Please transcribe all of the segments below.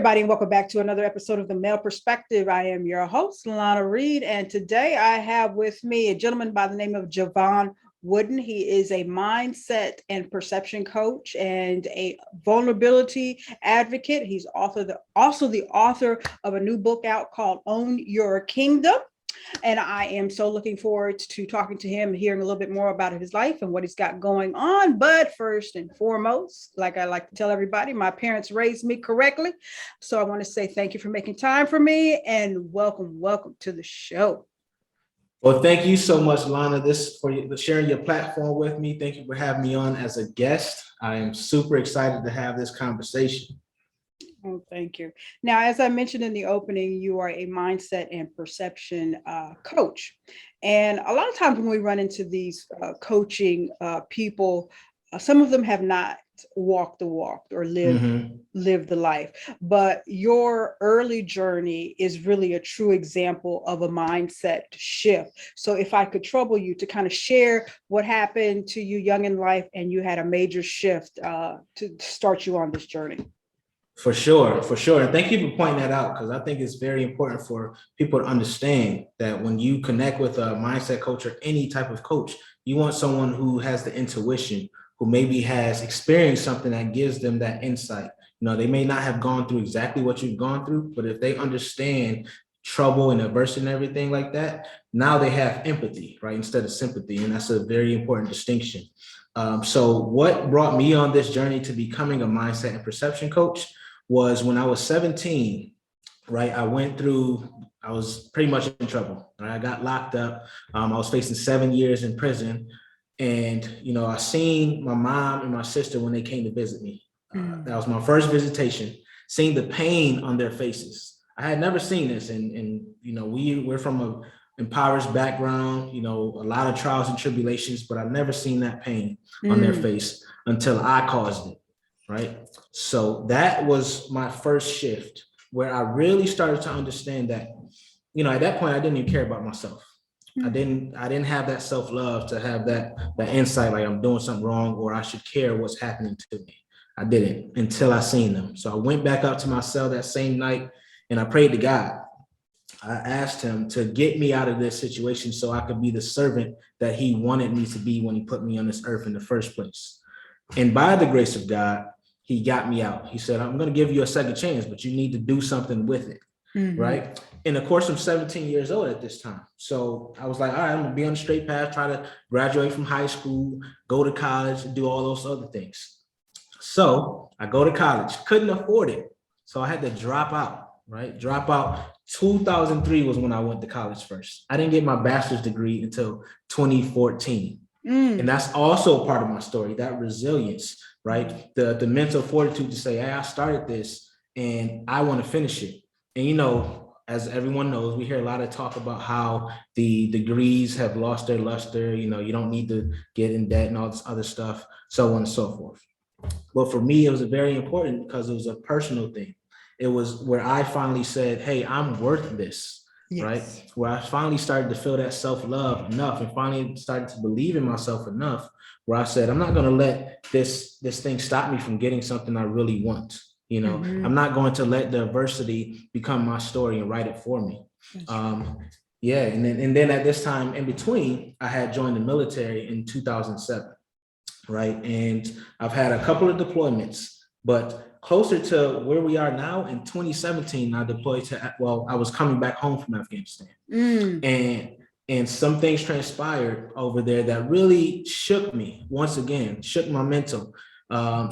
everybody, and welcome back to another episode of The Male Perspective. I am your host, Lana Reid, and today I have with me a gentleman by the name of Jevon Wooden. He is a mindset and perception coach and a vulnerability advocate. He's also the author of a new book out called Own Your Kingdom. And I am so looking forward to talking to him, hearing a little bit more about his life and what he's got going on. But first and foremost, like I like to tell everybody, my parents raised me correctly. So I want to say thank you for making time for me and welcome to the show. Well, thank you so much, Lana, for sharing your platform with me. Thank you for having me on as a guest. I am super excited to have this conversation. Oh, thank you. Now, as I mentioned in the opening, you are a mindset and perception coach. And a lot of times when we run into these coaching people, some of them have not walked the walk or lived the life. But your early journey is really a true example of a mindset shift. So if I could trouble you to kind of share what happened to you young in life and you had a major shift to start you on this journey. For sure. And thank you for pointing that out, because I think it's very important for people to understand that when you connect with a mindset coach or any type of coach, you want someone who has the intuition, who maybe has experienced something that gives them that insight. You know, they may not have gone through exactly what you've gone through, but if they understand trouble and adversity and everything like that, now they have empathy, right, instead of sympathy. And that's a very important distinction. So what brought me on this journey to becoming a mindset and perception coach was when I was 17, right? I was pretty much in trouble, right? I got locked up. I was facing 7 years in prison. And, you know, I seen my mom and my sister when they came to visit me. That was my first visitation, seeing the pain on their faces. I had never seen this. And you know, we're from an impoverished background, you know, a lot of trials and tribulations, but I've never seen that pain on their face until I caused it. Right. So that was my first shift where I really started to understand that, you know, at that point, I didn't even care about myself. I didn't have that self-love to have that insight, like I'm doing something wrong or I should care what's happening to me. I didn't until I seen them. So I went back up to my cell that same night and I prayed to God. I asked him to get me out of this situation so I could be the servant that he wanted me to be when he put me on this earth in the first place. And by the grace of God, he got me out. He said, I'm going to give you a second chance, but you need to do something with it. Right. And of course, I'm 17 years old at this time. So I was like, all right, I'm going to be on the straight path, try to graduate from high school, go to college, and do all those other things. So I go to college, couldn't afford it. So I had to drop out, right? Drop out. 2003 was when I went to college first. I didn't get my bachelor's degree until 2014. And that's also part of my story, that resilience, right? The mental fortitude to say, hey, I started this and I want to finish it. And, you know, as everyone knows, we hear a lot of talk about how the degrees have lost their luster. You know, you don't need to get in debt and all this other stuff, so on and so forth. But for me, it was very important because it was a personal thing. It was where I finally said, hey, I'm worth this. Yes. Right? Where I finally started to feel that self-love enough and finally started to believe in myself enough where I said, I'm not going to let this thing stop me from getting something I really want. You know, I'm not going to let the adversity become my story and write it for me. Yeah. And then at this time in between, I had joined the military in 2007. Right. And I've had a couple of deployments, but closer to where we are now in 2017, I deployed to, I was coming back home from Afghanistan. And some things transpired over there that really shook me once again, shook my mental.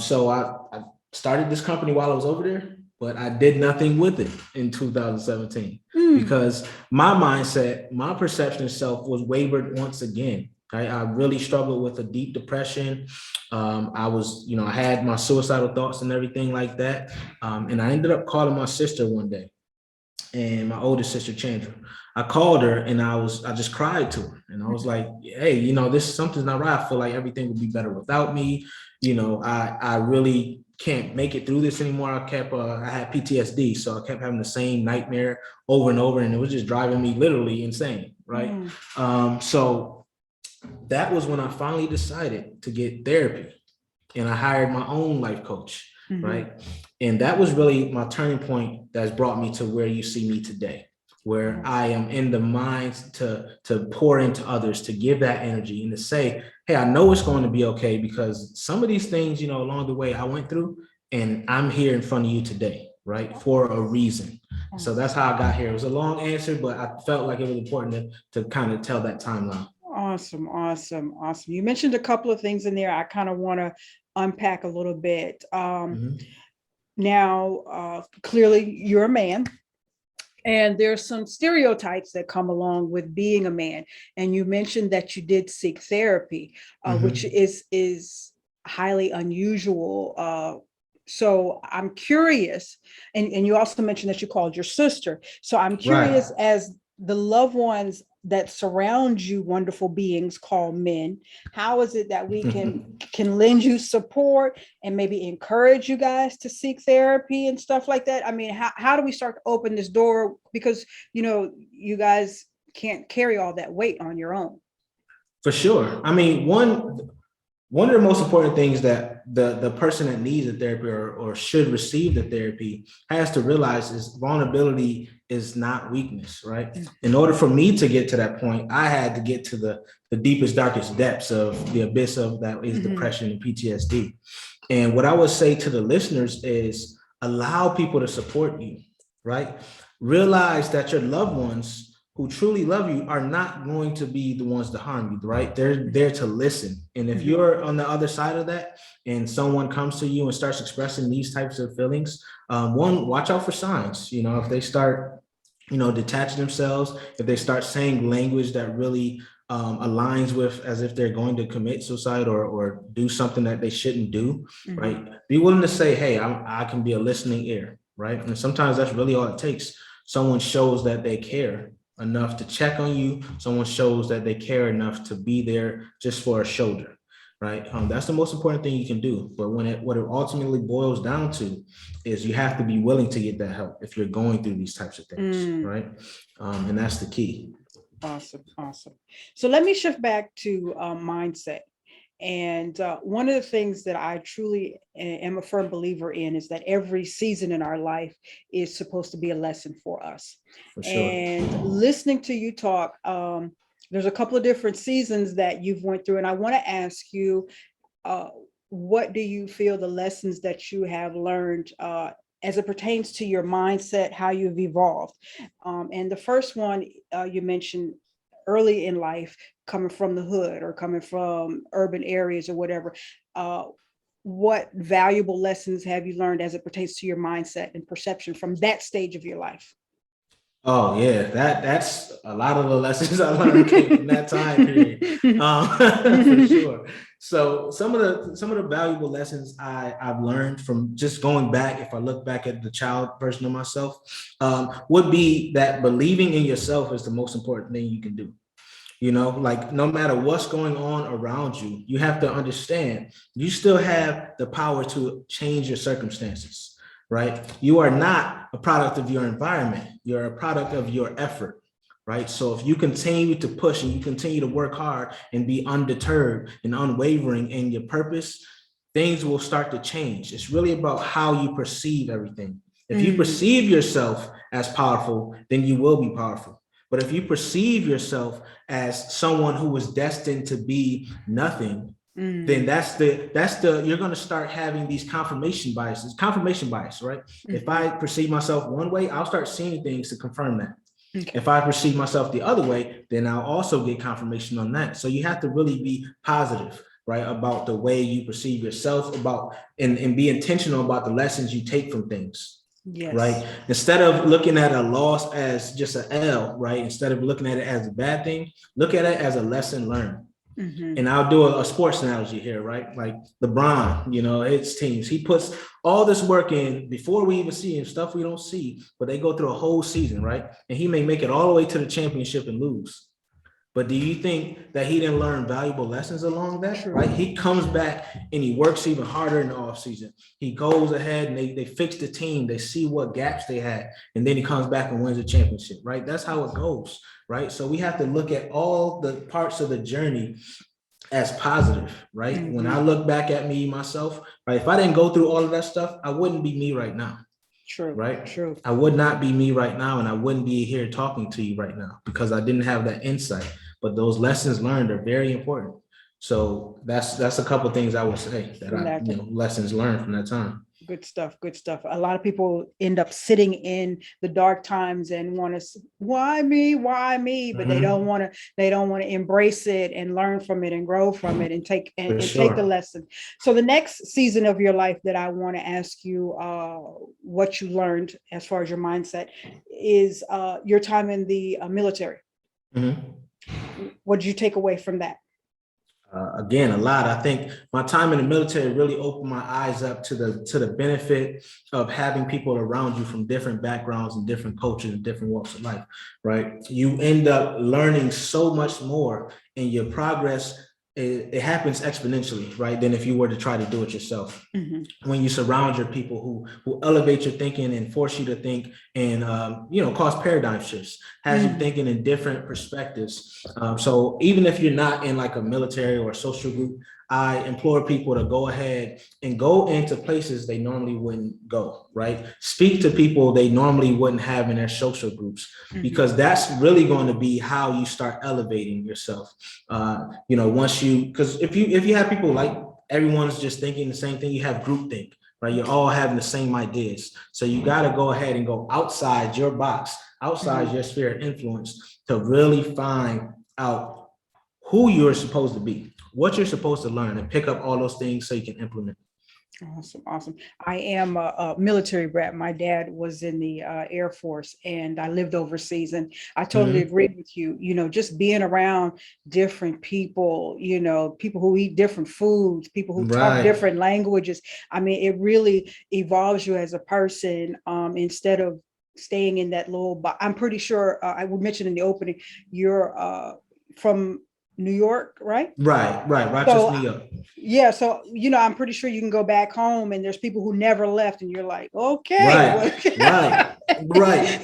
So I started this company while I was over there, but I did nothing with it in 2017 because my mindset, my perception of self was wavered once again. I really struggled with a deep depression. I was, you know, I had my suicidal thoughts and everything like that. And I ended up calling my sister one day, and my oldest sister, Chandra. I called her and I just cried to her. And I was like, hey, you know, something's not right. I feel like everything would be better without me. You know, I really can't make it through this anymore. I had PTSD. So I kept having the same nightmare over and over. And it was just driving me literally insane. Right. So that was when I finally decided to get therapy, and I hired my own life coach. right? And that was really my turning point that's brought me to where you see me today, where I am in the mind to pour into others, to give that energy and to say, hey, I know it's going to be okay, because some of these things, you know, along the way I went through, and I'm here in front of you today, right? For a reason. So that's how I got here. It was a long answer, but I felt like it was important to kind of tell that timeline. Awesome, awesome, awesome. You mentioned a couple of things in there I kind of want to unpack a little bit. Now, clearly you're a man, and there's some stereotypes that come along with being a man. And you mentioned that you did seek therapy, which is highly unusual. So I'm curious, and you also mentioned that you called your sister. So I'm curious, Right. as the loved ones that surround you, wonderful beings called men, how is it that we can lend you support and maybe encourage you guys to seek therapy and stuff like that? I mean, how do we start to open this door? Because, you know, you guys can't carry all that weight on your own. For sure. I mean, one of the most important things that the person that needs a therapy or should receive the therapy has to realize is vulnerability is not weakness, right? In order for me to get to that point, I had to get to the deepest, darkest depths of the abyss of that is depression and PTSD. And what I would say to the listeners is allow people to support you, right? Realize that your loved ones who truly love you are not going to be the ones to harm you, right? They're there to listen. And if you're on the other side of that and someone comes to you and starts expressing these types of feelings, one, watch out for signs. You know, if they start, you know, detaching themselves, if they start saying language that really aligns with as if they're going to commit suicide or do something that they shouldn't do, right? Be willing to say, hey, I can be a listening ear, right? And sometimes that's really all it takes. Someone shows that they care enough to check on you. Someone shows that they care enough to be there just for a shoulder, right? That's the most important thing you can do. But what it ultimately boils down to is you have to be willing to get that help if you're going through these types of things, right? And that's the key. Awesome, awesome. So let me shift back to mindset. And one of the things that I truly am a firm believer in is that every season in our life is supposed to be a lesson for us. For sure. And listening to you talk, there's a couple of different seasons that you've went through. And I want to ask you, what do you feel the lessons that you have learned as it pertains to your mindset, how you've evolved? And the first one you mentioned early in life, coming from the hood or coming from urban areas or whatever. What valuable lessons have you learned as it pertains to your mindset and perception from that stage of your life? Oh yeah, that's a lot of the lessons I learned came from that time period, for sure. So some of the valuable lessons I've learned from just going back, if I look back at the child version of myself, would be that believing in yourself is the most important thing you can do. You know, like no matter what's going on around you, you have to understand you still have the power to change your circumstances, right? You are not a product of your environment. You're a product of your effort, right? So if you continue to push and you continue to work hard and be undeterred and unwavering in your purpose, things will start to change. It's really about how you perceive everything. If you perceive yourself as powerful, then you will be powerful. But if you perceive yourself as someone who was destined to be nothing, then that's you're going to start having these confirmation bias, right? If I perceive myself one way, I'll start seeing things to confirm that. If I perceive myself the other way, then I'll also get confirmation on that. So you have to really be positive, right, about the way you perceive yourself, and be intentional about the lessons you take from things. Yes. Right. Instead of looking at a loss as just an L, right? Instead of looking at it as a bad thing, look at it as a lesson learned. And I'll do a sports analogy here, right? Like LeBron, you know, his teams, he puts all this work in before we even see him, stuff we don't see, but they go through a whole season, right? And he may make it all the way to the championship and lose. But do you think that he didn't learn valuable lessons along that? True. Right? He comes back and he works even harder in the offseason. He goes ahead and they fix the team. They see what gaps they had. And then he comes back and wins the championship, right? That's how it goes, right? So we have to look at all the parts of the journey as positive, right? Mm-hmm. When I look back at me, myself, right? If I didn't go through all of that stuff, I wouldn't be me right now, True. right? True. I would not be me right now, and I wouldn't be here talking to you right now because I didn't have that insight. But those lessons learned are very important. So that's a couple of things I would say that lessons learned from that time. Good stuff. Good stuff. A lot of people end up sitting in the dark times and want to, why me? Why me? But they don't want to. They don't want to embrace it and learn from it and grow from it and take take the lesson. So the next season of your life that I want to ask you, what you learned as far as your mindset is your time in the military. What did you take away from that? Again, a lot. I think my time in the military really opened my eyes up to the benefit of having people around you from different backgrounds and different cultures and different walks of life, right? You end up learning so much more, and your progress, it happens exponentially, right? Than if you were to try to do it yourself. When you surround your people who elevate your thinking and force you to think and cause paradigm shifts, has you thinking in different perspectives. So even if you're not in like a military or a social group, I implore people to go ahead and go into places they normally wouldn't go, right? Speak to people they normally wouldn't have in their social groups, because that's really going to be how you start elevating yourself. Because if you have people like everyone's just thinking the same thing, you have groupthink, right? You're all having the same ideas. So you got to go ahead and go outside your box, outside your sphere of influence to really find out who you're supposed to be, what you're supposed to learn, and pick up all those things so you can implement. Awesome. Awesome. I am a military brat. My dad was in the Air Force and I lived overseas, and I totally agree with you. Just being around different people, people who eat different foods, people who talk different languages. I mean, it really evolves you as a person, instead of staying in that little box. I'm pretty sure I would mention in the opening, you're from New York, right? Right. Rochester, New York. Yeah. So, I'm pretty sure you can go back home and there's people who never left and you're like, okay. Right.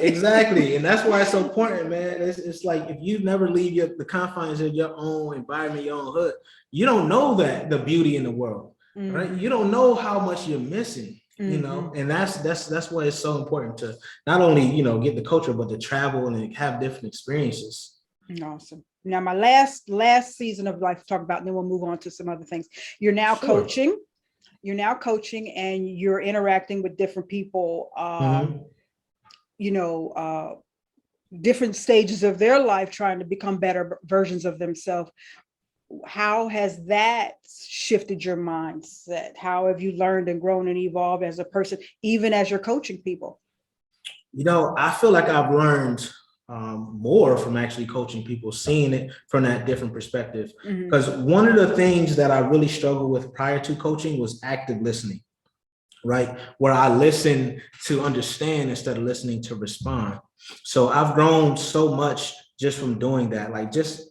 Exactly. And that's why it's so important, man. It's like, if you never leave the confines of your own environment, your own hood, you don't know that the beauty in the world, right? You don't know how much you're missing. And that's why it's so important to not only, get the culture, but to travel and have different experiences. Awesome. Now, my last season of life to talk about, and then we'll move on to some other things. You're now coaching. You're now coaching, and you're interacting with different people. Different stages of their life, trying to become better versions of themselves. How has that shifted your mindset? How have you learned and grown and evolved as a person, even as you're coaching people? I feel like I've learned more from actually coaching people, seeing it from that different perspective. Because one of the things that I really struggled with prior to coaching was active listening, right? Where I listen to understand instead of listening to respond. So I've grown so much just from doing that, like just,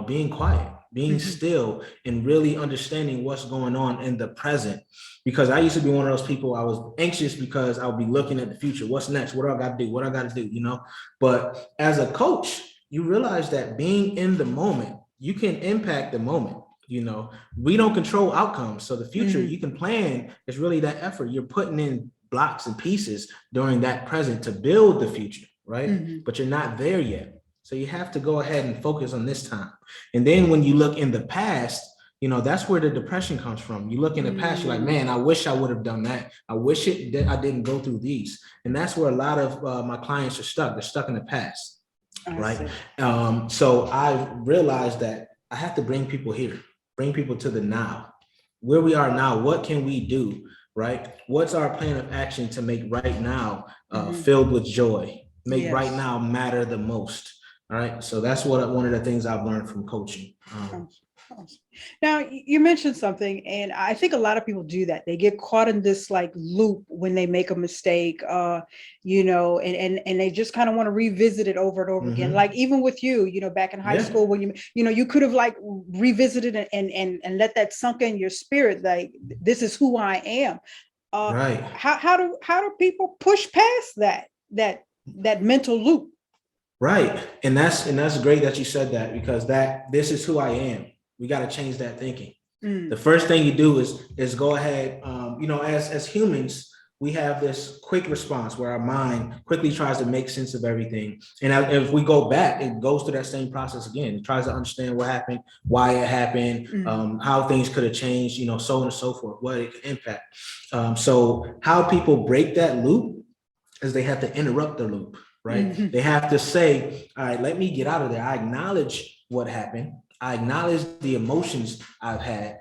being quiet, being still, and really understanding what's going on in the present. Because I used to be one of those people, I was anxious because I would be looking at the future. What's next? What do I got to do? What I got to do, But as a coach, you realize that being in the moment, you can impact the moment. We don't control outcomes. So the future you can plan is really that effort. You're putting in blocks and pieces during that present to build the future, right? But you're not there yet. So you have to go ahead and focus on this time. And then when you look in the past, that's where the depression comes from. You look in the past, you're like, man, I wish I would have done that. I wish I didn't go through these. And that's where a lot of my clients are stuck. They're stuck in the past, right? So I realized that I have to bring people here, bring people to the now, where we are now. What can we do, right? What's our plan of action to make right now filled with joy, make right now matter the most, all right? So that's one of the things I've learned from coaching. Now, you mentioned something, and I think a lot of people do that. They get caught in this like loop when they make a mistake, and they just kind of want to revisit it over and over again. Like even with you, back in high school, when you could have like revisited and let that sunk in your spirit, like this is who I am. How do people push past that mental loop? Right. And that's great that you said that, because this is who I am. We got to change that thinking. Mm. The first thing you do is go ahead. As humans, we have this quick response where our mind quickly tries to make sense of everything. And if we go back, it goes through that same process again. It tries to understand what happened, why it happened, how things could have changed, so on and so forth, what it could impact. So how people break that loop is they have to interrupt the loop, right? They have to say, all right, let me get out of there. I acknowledge what happened. I acknowledge the emotions I've had.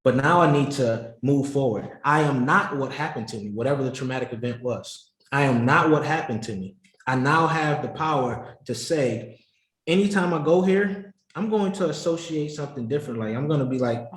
But now I need to move forward. I am not what happened to me, whatever the traumatic event was. I am not what happened to me. I now have the power to say, anytime I go here, I'm going to associate something different. Like I'm going to be like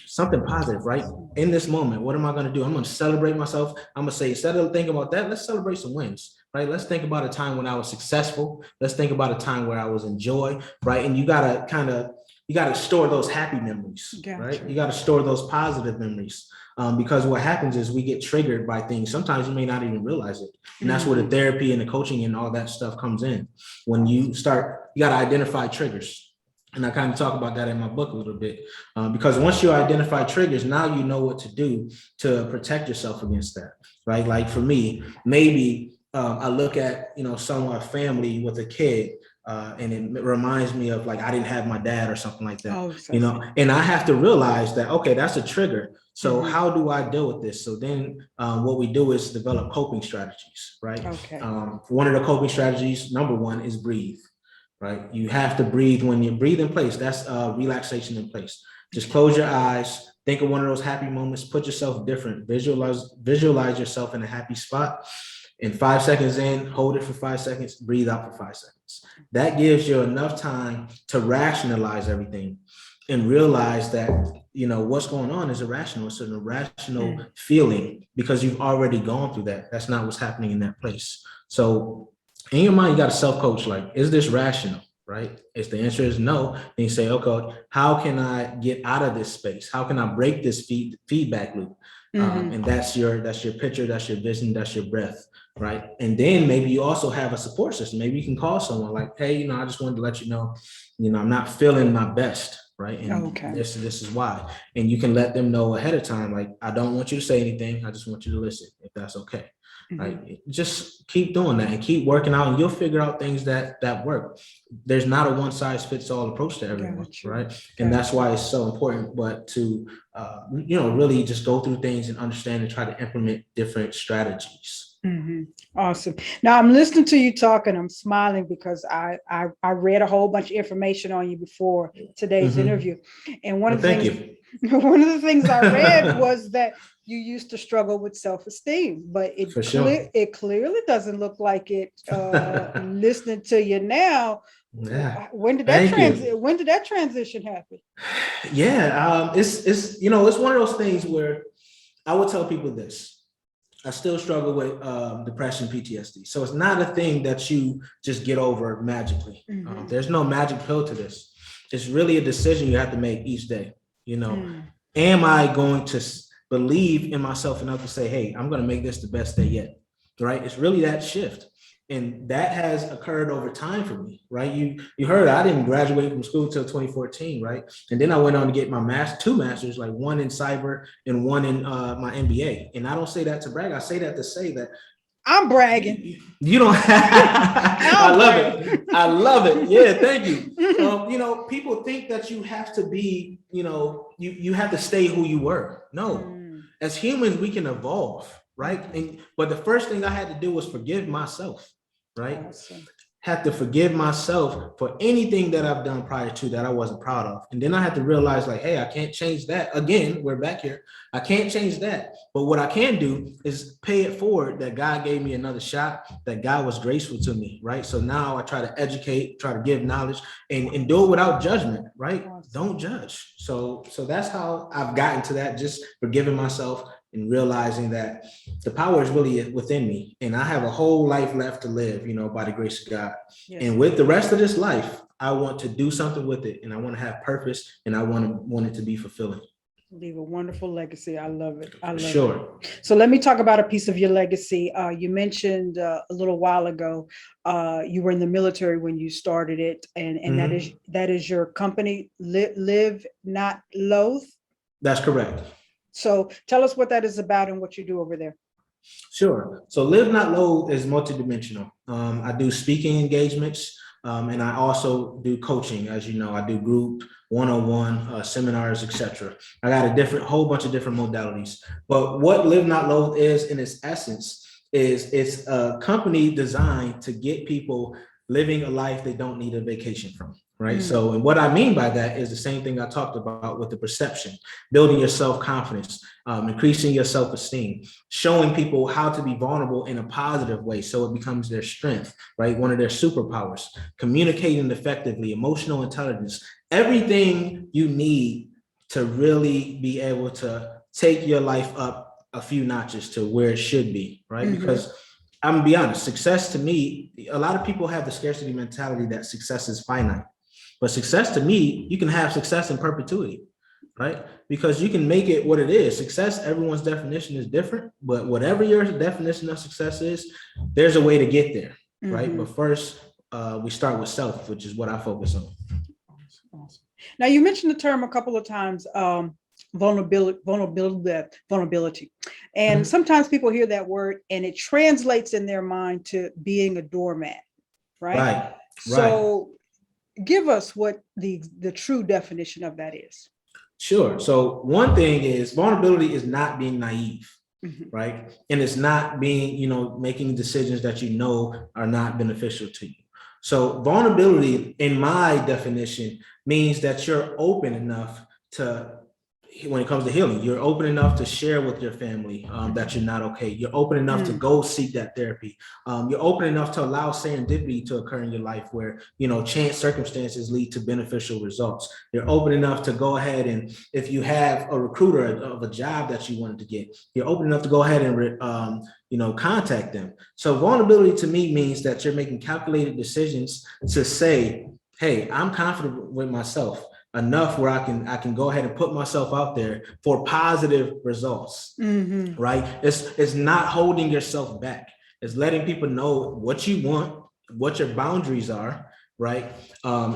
something positive, right? In this moment, what am I going to do? I'm going to celebrate myself. I'm going to say, instead of thinking about that, let's celebrate some wins, right? Let's think about a time when I was successful. Let's think about a time where I was in joy, right? And you got to store those happy memories, right? You got to store those positive memories because what happens is we get triggered by things. Sometimes you may not even realize it. And that's where the therapy and the coaching and all that stuff comes in. When you got to identify triggers. And I kind of talk about that in my book a little bit because once you identify triggers, now you know what to do to protect yourself against that, right? Like for me, maybe I look at, a family with a kid and it reminds me of like, I didn't have my dad or something like that, and I have to realize that, okay, that's a trigger. So how do I deal with this? So then what we do is develop coping strategies, right? Okay. One of the coping strategies, number one, is breathe, right? You have to breathe. When you breathe in place, that's relaxation in place. Just close your eyes, think of one of those happy moments, put yourself different, visualize yourself in a happy spot. And 5 seconds in, hold it for 5 seconds, breathe out for 5 seconds. That gives you enough time to rationalize everything and realize that, what's going on is irrational. It's an irrational feeling because you've already gone through that. That's not what's happening in that place. So in your mind, you got to self-coach, like, is this rational, right? If the answer is no, then you say, okay, how can I get out of this space? How can I break this feedback loop? And that's your picture, that's your vision, that's your breath, right? And then maybe you also have a support system. Maybe you can call someone like, hey, I just wanted to let you know, I'm not feeling my best, right? And this is why. And you can let them know ahead of time, like, I don't want you to say anything. I just want you to listen, if that's okay. Right? Just keep doing that and keep working out, and you'll figure out things that work. There's not a one size fits all approach to everyone, right? And that's why it's so important, but to really just go through things and understand and try to implement different strategies. Awesome. Now I'm listening to you talk and I'm smiling because I read a whole bunch of information on you before today's interview, and one of the things I read was that you used to struggle with self-esteem, but it clearly doesn't look like it. Listening to you now, when did that transition happen? Yeah, it's one of those things where I would tell people this. I still struggle with depression, PTSD. So it's not a thing that you just get over magically. There's no magic pill to this. It's really a decision you have to make each day. Am I going to believe in myself enough to say, hey, I'm going to make this the best day yet, right? It's really that shift. And that has occurred over time for me, right? You heard I didn't graduate from school until 2014, right? And then I went on to get my two masters, like one in cyber and one in my MBA. And I don't say that to brag. I say that to say that I'm bragging. You don't I love it. I love it. Yeah, thank you. People think that you have to be, you have to stay who you were. No. As humans, we can evolve, right? But the first thing I had to do was forgive myself, right? Awesome. Had to forgive myself for anything that I've done prior to that I wasn't proud of. And then I had to realize, like, hey, I can't change that. Again, we're back here. I can't change that. But what I can do is pay it forward that God gave me another shot, that God was graceful to me, right? So now I try to educate, try to give knowledge and do it without judgment, right? Awesome. Don't judge. So that's how I've gotten to that, just forgiving myself and realizing that the power is really within me, and I have a whole life left to live, by the grace of God. Yes. And with the rest of this life, I want to do something with it, and I want to have purpose, and I want it to be fulfilling. Leave a wonderful legacy. I love it. I For love it. sure. So let me talk about a piece of your legacy. You mentioned a little while ago you were in the military when you started it, and Mhm. that is your company, Live Not Loath. That's correct. So tell us what that is about and what you do over there. Sure. So Live Not Loathe is multidimensional. I do speaking engagements, and I also do coaching. As you know, I do group, one-on-one seminars, etc. I got a different whole bunch of different modalities. But what Live Not Loathe is, in its essence, is it's a company designed to get people living a life they don't need a vacation from. Right. Mm, So, and what I mean by that is the same thing I talked about with the perception, building your self-confidence, increasing your self-esteem, showing people how to be vulnerable in a positive way so it becomes their strength, right? One of their superpowers, communicating effectively, emotional intelligence, everything you need to really be able to take your life up a few notches to where it should be, right? mhm, Because I'm gonna be honest, success to me, a lot of people have the scarcity mentality that success is finite. But success to me, you can have success in perpetuity, right? Because you can make it what it is. Success, everyone's definition is different, but whatever your definition of success is, there's a way to get there, right? But mhm. first, we start with self, which is what I focus on. Awesome. Now you mentioned the term a couple of times, vulnerability. And Mhm. sometimes people hear that word and it translates in their mind to being a doormat, right? Right, right. So give us what the true definition of that is. Sure. So one thing is vulnerability is not being naive, Mhm. right? And it's not being, making decisions that you know are not beneficial to you. So vulnerability, in my definition, means that you're open enough to, when it comes to healing, you're open enough to share with your family that you're not okay. You're open enough to Mm. go seek that therapy. You're open enough to allow serendipity to occur in your life where, chance circumstances lead to beneficial results. You're open enough to go ahead and, if you have a recruiter of a job that you wanted to get, you're open enough to go ahead and, contact them. So vulnerability to me means that you're making calculated decisions to say, hey, I'm confident with myself enough where I can go ahead and put myself out there for positive results, Mhm. right? It's not holding yourself back. It's letting people know what you want, what your boundaries are, right?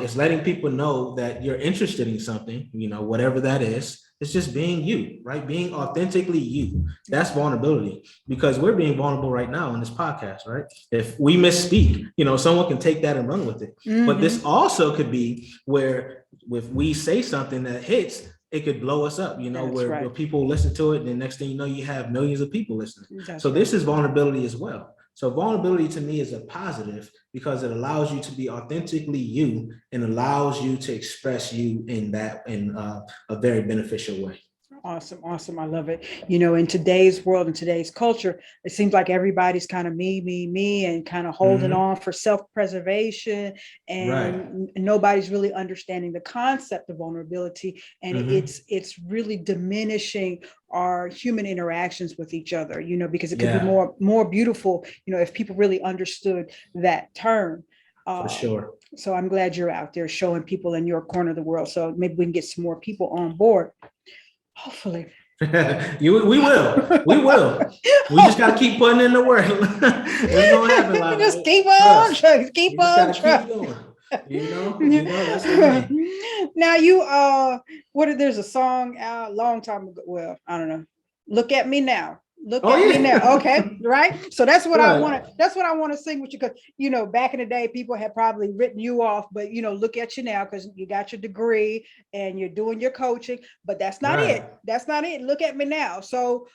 It's letting people know that you're interested in something, whatever that is. It's just being you, right? Being authentically you. That's vulnerability, because we're being vulnerable right now in this podcast, right? If we misspeak, someone can take that and run with it. But this Mhm. also could be where, if we say something that hits, it could blow us up, That's where right. people listen to it, and the next thing you know, you have millions of people listening. That's So right. this is vulnerability as well. So vulnerability to me is a positive because it allows you to be authentically you and allows you to express you in a very beneficial way. Awesome, awesome. I love it. In today's world, in today's culture, it seems like everybody's kind of me, and kind of holding Mhm. on for self-preservation, Right. and nobody's really understanding the concept of vulnerability, and Mhm. it's really diminishing our human interactions with each other, because it could be Yeah, more beautiful, if people really understood that term. for Um, sure. so I'm glad you're out there showing people in your corner of the world. So maybe we can get some more people on board. Hopefully. We will. We just got to keep putting in the work. It's gonna happen, Just Lana. keep on Trust. trucking, keep You just on got to keep trucking. going. That's the way. Now you there's a song out a long time ago. Well, I don't know. Look at me now. Look Oh at me now. Okay, yeah. right. So that's what I want Right. to. That's what I want to sing with you, because back in the day, people had probably written you off, but look at you now, because you got your degree and you're doing your coaching. But that's not it. Right. That's not it. Look at me now. So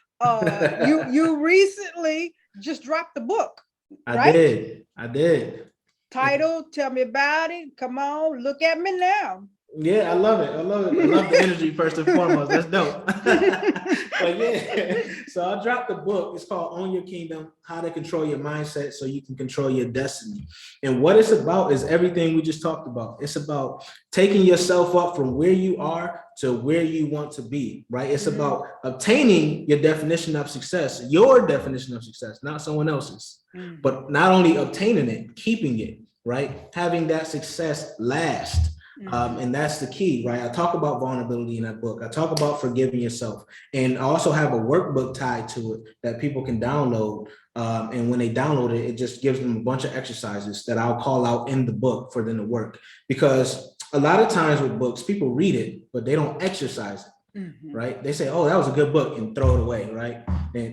you recently just dropped the book, I right? did. I did. Title, tell me about it. Come on, look at me now. Yeah, I love it. I love it. I love the energy first and foremost. That's dope. But yeah, so I dropped the book. It's called Own Your Kingdom: How to Control Your Mindset So You Can Control Your Destiny. And what it's about is everything we just talked about. It's about taking yourself up from where you are to where you want to be, right? It's Mhm. about obtaining your definition of success, your definition of success, not someone else's. Mhm. But not only obtaining it, keeping it, right? Having that success last. And that's the key, right? I talk about vulnerability in that book. I talk about forgiving yourself. And I also have a workbook tied to it that people can download. And when they download it, it just gives them a bunch of exercises that I'll call out in the book for them to work. Because a lot of times with books, people read it, but they don't exercise it, right? They say, oh, that was a good book, and throw it away, right?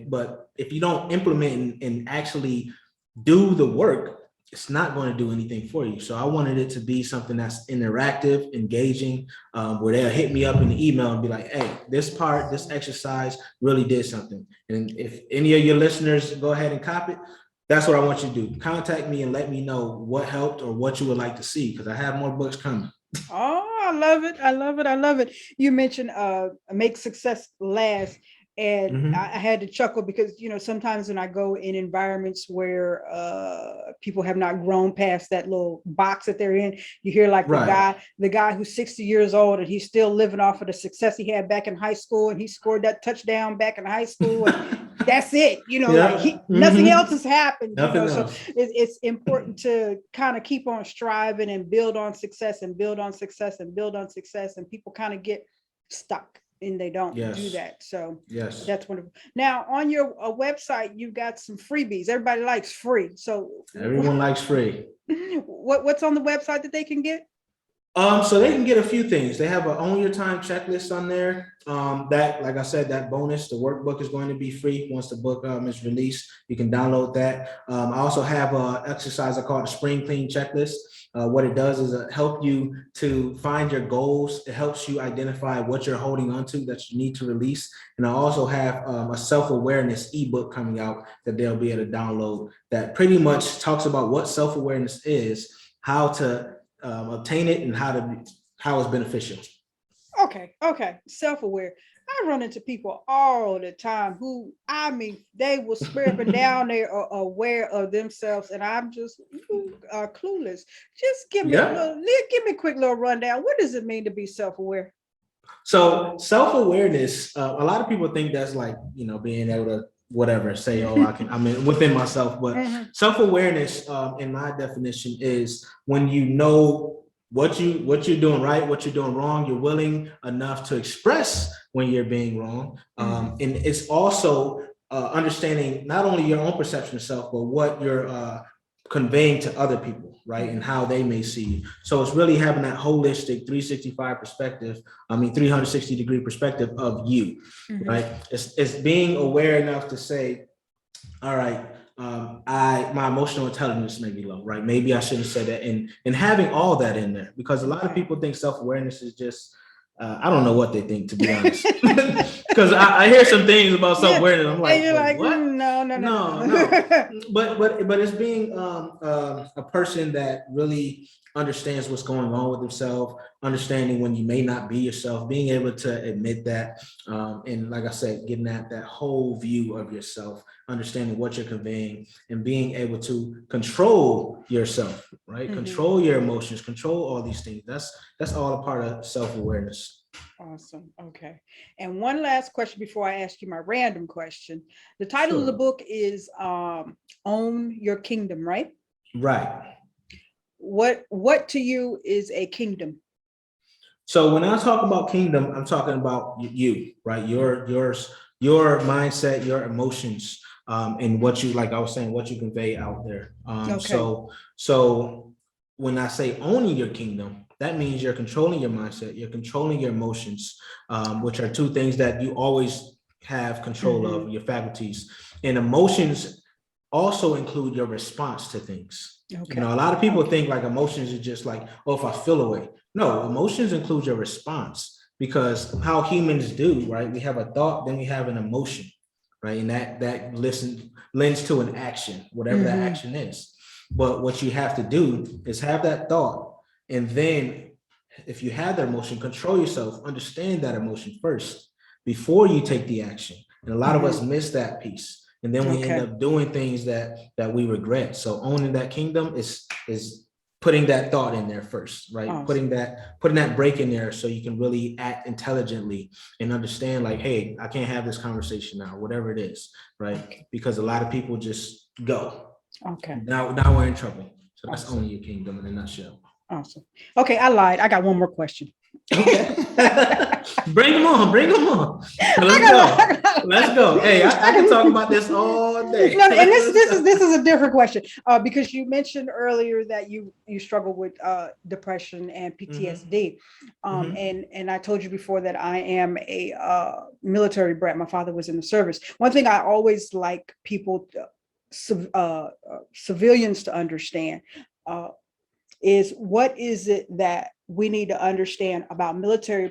But if you don't implement and actually do the work, it's not going to do anything for you. So I wanted it to be something that's interactive, engaging, where they'll hit me up in the email and be like, hey, this exercise really did something. And if any of your listeners go ahead and copy it, that's what I want you to do. Contact me and let me know what helped or what you would like to see, because I have more books coming. Oh, I love it. I love it. I love it. You mentioned make success last. And I had to chuckle because, sometimes when I go in environments where people have not grown past that little box that they're in, you hear like the guy who's 60 years old and he's still living off of the success he had back in high school, and he scored that touchdown back in high school. And that's it, nothing else has happened. So it's important to kind of keep on striving and build on success and build on success and build on success. And people kind of get stuck and they don't do that. So that's wonderful. Now on your website, you've got some freebies. Everybody likes free. So everyone likes free. What's on the website that they can get? So they can get a few things. They have an own your time checklist on there. That, like I said, that bonus, the workbook is going to be free once the book is released. You can download that. I also have an exercise I call the spring clean checklist. What it does is help you to find your goals. It helps you identify what you're holding onto that you need to release. And I also have a self-awareness ebook coming out that they'll be able to download that pretty much talks about what self-awareness is, how to obtain it, and how it's beneficial. Okay. Self-aware. I run into people all the time who, they will swear up and down they are aware of themselves, and I'm just clueless. Just give me a quick little rundown. What does it mean to be self-aware? So self-awareness, a lot of people think that's like, being able to whatever, say, oh, I'm within myself. But self-awareness, in my definition, is when you know what you're doing right, what you're doing wrong, you're willing enough to express when you're being wrong. And it's also understanding not only your own perception of self, but what you're conveying to other people, right? And how they may see you. So it's really having that holistic 365 perspective, 360-degree perspective of you, right? It's being aware enough to say, all right, my emotional intelligence may be low, right? Maybe I shouldn't have said that. And having all that in there, because a lot of people think self-awareness is just, I don't know what they think, to be honest. Because I hear some things about self-awareness. I'm like, what? No. But it's being a person that really understands what's going on with themselves, understanding when you may not be yourself, being able to admit that, and like I said, getting that whole view of yourself, understanding what you're conveying, and being able to control yourself, right? Control your emotions, control all these things. That's all a part of self-awareness. Awesome. Okay. And one last question before I ask you my random question. The title of the book is Own Your Kingdom, right? Right. What to you is a kingdom? So when I talk about kingdom, I'm talking about you, right? Your mindset, your emotions, and what you, like I was saying, what you convey out there. So when I say owning your kingdom, that means you're controlling your mindset, you're controlling your emotions, which are two things that you always have control of, your faculties. And emotions also include your response to things. A lot of people think like emotions are just like, oh, if I feel away. No, emotions include your response, because how humans do, right? We have a thought, then we have an emotion, right? And that lends to an action, whatever that action is. But what you have to do is have that thought. And then if you have that emotion, control yourself, understand that emotion first before you take the action. And a lot of us miss that piece. And then we end up doing things that we regret. So owning that kingdom is putting that thought in there first, right? Awesome. Putting that break in there so you can really act intelligently and understand like, hey, I can't have this conversation now, whatever it is, right? Because a lot of people just go. Now we're in trouble. So that's owning your kingdom in a nutshell. Awesome. Okay, I lied. I got one more question. Okay. Bring them on. Let's go. Hey, I can talk about this all day. No, and this is a different question because you mentioned earlier that you struggle with depression and PTSD, and I told you before that I am a military brat. My father was in the service. One thing I always like people, civilians, to understand is what is it that we need to understand about military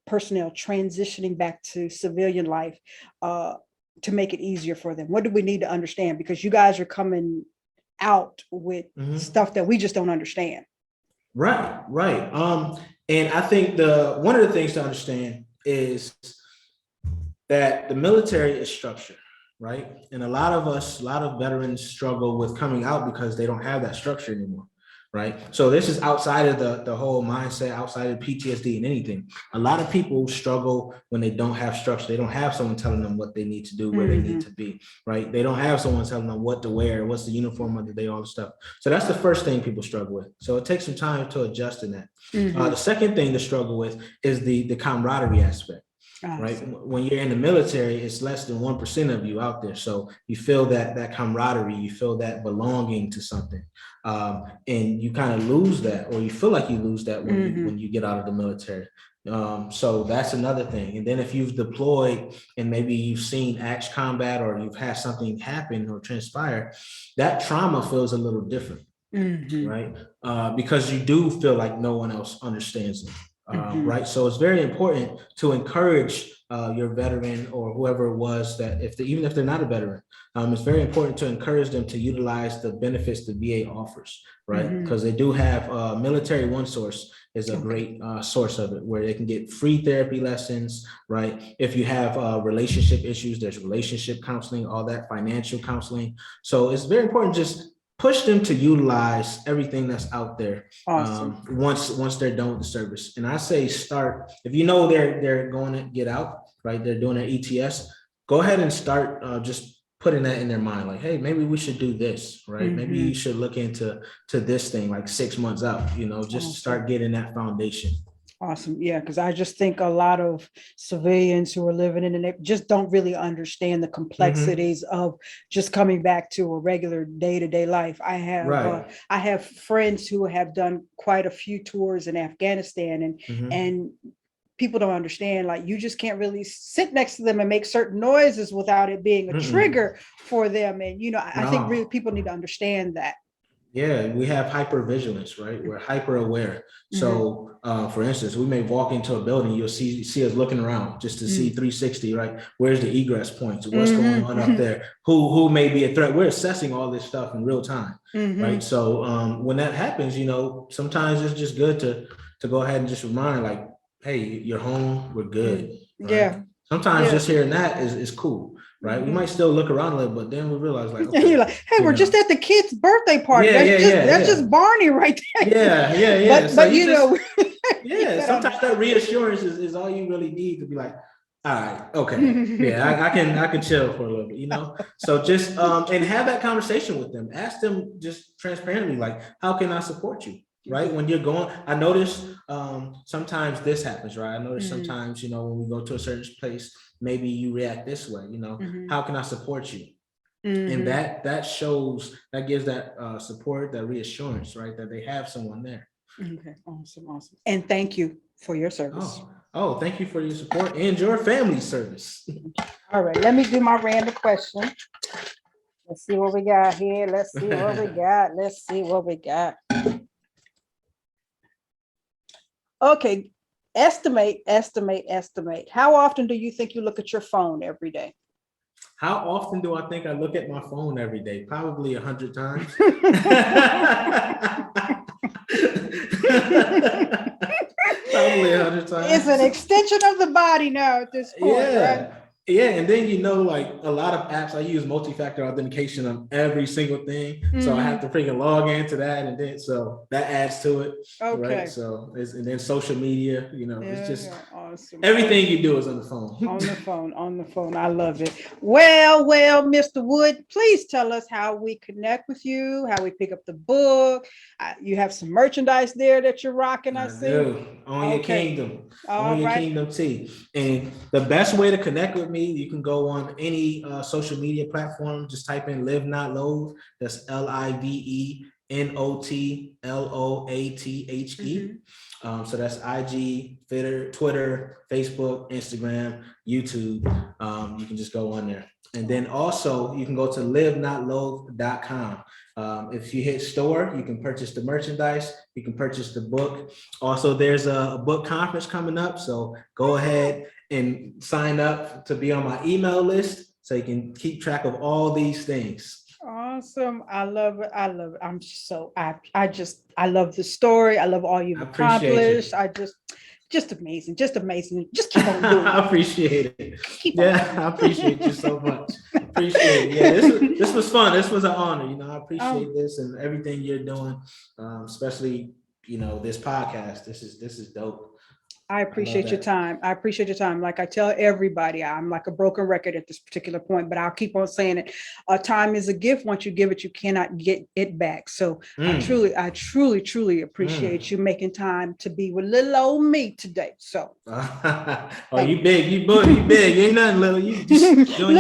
personnel transitioning back to civilian life to make it easier for them? What do we need to understand? Because you guys are coming out with stuff that we just don't understand. Right. And I think one of the things to understand is that the military is structured, right? And a lot of veterans struggle with coming out because they don't have that structure anymore. Right. So this is outside of the whole mindset, outside of PTSD and anything. A lot of people struggle when they don't have structure. They don't have someone telling them what they need to do, where they need to be. Right. They don't have someone telling them what to wear, what's the uniform of the day, all the stuff. So that's the first thing people struggle with. So it takes some time to adjust in that. The second thing to struggle with is the camaraderie aspect. Right. When you're in the military, it's less than 1% of you out there. So you feel that camaraderie, you feel that belonging to something. And you kind of lose that, or you feel like you lose that when you get out of the military. So that's another thing. And then if you've deployed and maybe you've seen action combat, or you've had something happen or transpire, that trauma feels a little different. Right. Because you do feel like no one else understands it. Right. So it's very important to encourage your veteran or whoever it was that even if they're not a veteran, it's very important to encourage them to utilize the benefits the VA offers, right? Because they do have Military One Source is a great source of it, where they can get free therapy lessons, right? If you have relationship issues, there's relationship counseling, all that, financial counseling. So it's very important just push them to utilize everything that's out there. Once they're done with the service. And I say start, if you know they're going to get out, right? They're doing their ETS, go ahead and start just putting that in their mind, like, hey, maybe we should do this, right? Maybe you should look into this thing like 6 months out, just start getting that foundation. Awesome. Yeah, because I just think a lot of civilians who are living in it just don't really understand the complexities of just coming back to a regular day-to-day life. I have friends who have done quite a few tours in Afghanistan, and people don't understand, like, you just can't really sit next to them and make certain noises without it being a trigger for them. And, I think really people need to understand that. Yeah, we have hyper vigilance, right? We're hyper aware. So, for instance, we may walk into a building, you'll see us looking around just to see 360, right? Where's the egress points? What's going on up there? Who may be a threat? We're assessing all this stuff in real time, right? So, when that happens, sometimes it's just good to go ahead and just remind, like, hey, you're home, we're good. Right? Yeah. Sometimes just hearing that is cool. Right. We might still look around a little, but then we realize, like, okay, you're like, hey, we're just at the kid's birthday party. That's just Barney right there. Yeah. But sometimes that reassurance is all you really need to be like, all right, okay. I can chill for a little bit, So just and have that conversation with them. Ask them just transparently, like, how can I support you? Right. When you're going, I notice sometimes this happens, right? I notice sometimes, when we go to a certain place, maybe you react this way, how can I support you? And that shows, that gives that support, that reassurance, right? That they have someone there. Okay. Awesome. And thank you for your service. Oh, thank you for your support and your family service. All right. Let me do my random question. Let's see what we got here. Let's see what we got. Okay, estimate. How often do you think you look at your phone every day? How often do I think I look at my phone every day? Probably 100 times. Probably 100 times. It's an extension of the body now at this point, right? Yeah, and then like a lot of apps, I use multi-factor authentication on every single thing. So I have to freaking log into that, and then so that adds to it. Okay. Right. So and then social media, it's just awesome. Everything you do is on the phone. On the phone. I love it. Well, Mr. Wood, please tell us how we connect with you, how we pick up the book. You have some merchandise there that you're rocking, I see. Do. On your kingdom. On your kingdom tea. And the best way to connect with me, you can go on any social media platform. Just type in Live Not Loathe. That's LIVENOTLOATHE. So that's IG, Twitter, Facebook, Instagram, YouTube. You can just go on there. And then also you can go to livenotloathe.com. If you hit store, you can purchase the merchandise, you can purchase the book. Also, there's a book conference coming up. So go ahead and sign up to be on my email list so you can keep track of all these things. Awesome. I love it. I love it. I'm so, I love the story. I love all you've accomplished. Just amazing. Just keep on doing it. I appreciate it. I appreciate you so much. Appreciate it. Yeah, this was fun. This was an honor. I appreciate this and everything you're doing, especially, this podcast. This is dope. I appreciate your time. Like I tell everybody, I'm like a broken record at this particular point, but I'll keep on saying it. Time is a gift. Once you give it, you cannot get it back. So I truly appreciate you making time to be with little old me today. So you big, you big. You ain't nothing little. You just doing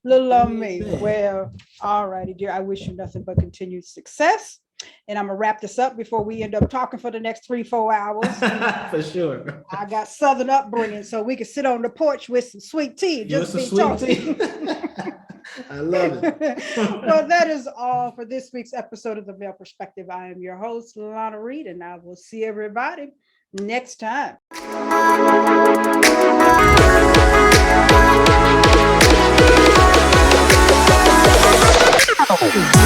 little old me. Well, all righty, dear. I wish you nothing but continued success. And I'm gonna wrap this up before we end up talking for the next 3-4 hours. For sure. I got Southern upbringing, so we can sit on the porch with some sweet tea. Just be talking. I love it. Well, that is all for this week's episode of The Male Perspective. I am your host, Lana Reid, and I will see everybody next time. Oh.